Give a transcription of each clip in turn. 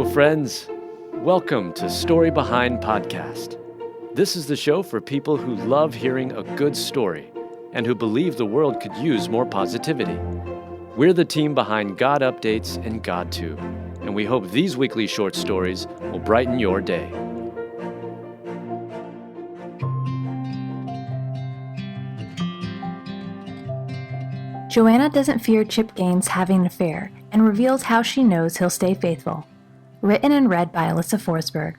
Hello, friends. Welcome to Story Behind Podcast. This is the show for people who love hearing a good story and who believe the world could use more positivity. We're the team behind GodUpdates and GodTube, and we hope these weekly short stories will brighten your day. Joanna doesn't fear Chip Gaines having an affair and reveals how she knows he'll stay faithful. Written and read by Alyssa Forsberg.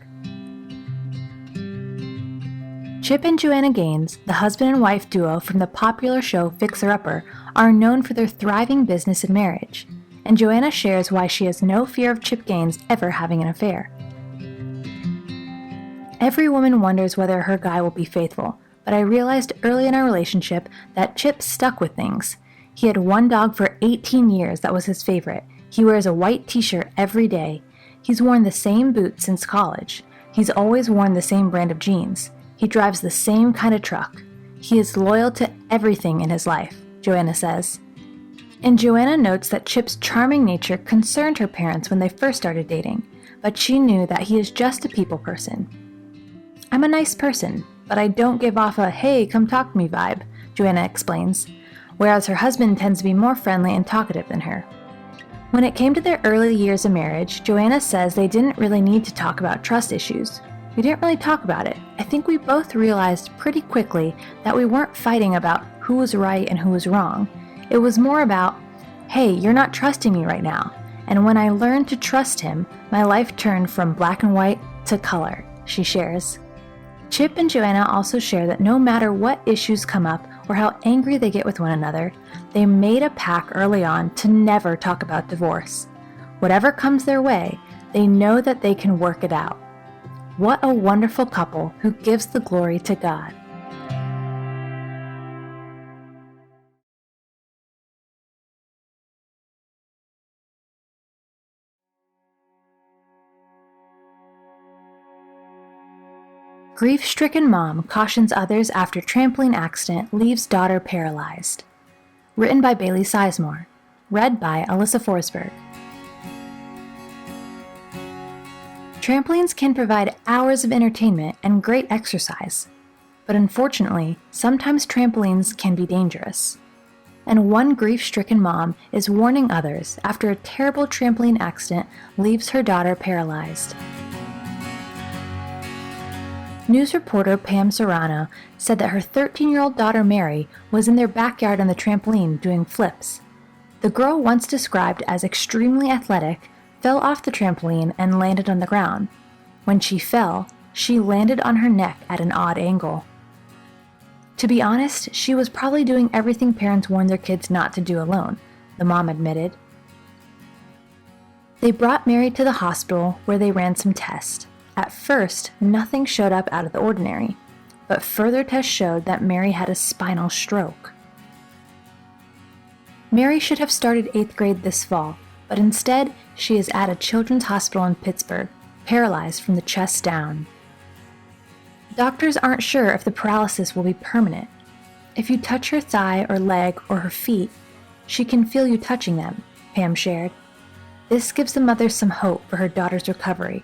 Chip and Joanna Gaines, the husband and wife duo from the popular show Fixer Upper, are known for their thriving business and marriage, and Joanna shares why she has no fear of Chip Gaines ever having an affair. Every woman wonders whether her guy will be faithful, but I realized early in our relationship that Chip stuck with things. He had one dog for 18 years that was his favorite. He wears a white t-shirt every day. He's worn the same boots since college. He's always worn the same brand of jeans. He drives the same kind of truck. He is loyal to everything in his life, Joanna says. And Joanna notes that Chip's charming nature concerned her parents when they first started dating, but she knew that he is just a people person. "I'm a nice person, but I don't give off a, hey, come talk to me vibe," Joanna explains, whereas her husband tends to be more friendly and talkative than her. When it came to their early years of marriage, Joanna says they didn't really need to talk about trust issues. "We didn't really talk about it. I think we both realized pretty quickly that we weren't fighting about who was right and who was wrong. It was more about, hey, you're not trusting me right now. And when I learned to trust him, my life turned from black and white to color," she shares. Chip and Joanna also share that no matter what issues come up or how angry they get with one another, they made a pact early on to never talk about divorce. Whatever comes their way, they know that they can work it out. What a wonderful couple who gives the glory to God. Grief-stricken mom cautions others after trampoline accident leaves daughter paralyzed. Written by Bailey Sizemore. Read by Alyssa Forsberg. Trampolines can provide hours of entertainment and great exercise, but unfortunately, sometimes trampolines can be dangerous. And one grief-stricken mom is warning others after a terrible trampoline accident leaves her daughter paralyzed. News reporter Pam Serrano said that her 13-year-old daughter Mary was in their backyard on the trampoline doing flips. The girl, once described as extremely athletic, fell off the trampoline and landed on the ground. When she fell, she landed on her neck at an odd angle. To be honest, she was probably doing everything parents warn their kids not to do alone, the mom admitted. They brought Mary to the hospital where they ran some tests. At first, nothing showed up out of the ordinary, but further tests showed that Mary had a spinal stroke. Mary should have started 8th grade this fall, but instead, she is at a children's hospital in Pittsburgh, paralyzed from the chest down. Doctors aren't sure if the paralysis will be permanent. If you touch her thigh or leg or her feet, she can feel you touching them, Pam shared. This gives the mother some hope for her daughter's recovery.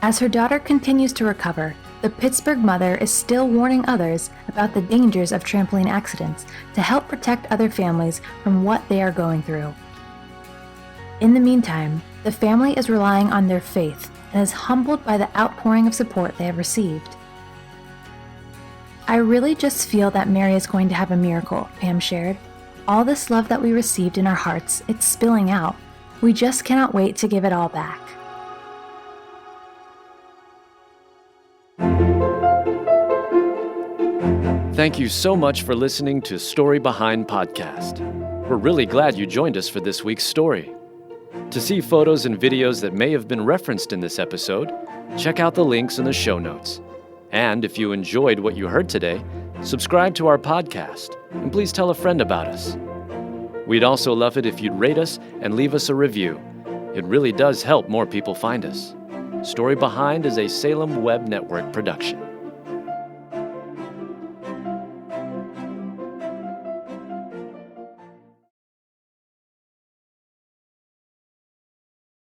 As her daughter continues to recover, the Pittsburgh mother is still warning others about the dangers of trampoline accidents to help protect other families from what they are going through. In the meantime, the family is relying on their faith and is humbled by the outpouring of support they have received. "I really just feel that Mary is going to have a miracle," Pam shared. "All this love that we received in our hearts, it's spilling out. We just cannot wait to give it all back." Thank you so much for listening to Story Behind Podcast. We're really glad you joined us for this week's story. To see photos and videos that may have been referenced in this episode, check out the links in the show notes. And if you enjoyed what you heard today, subscribe to our podcast, and please tell a friend about us. We'd also love it if you'd rate us and leave us a review. It really does help more people find us. Story Behind is a Salem Web Network production.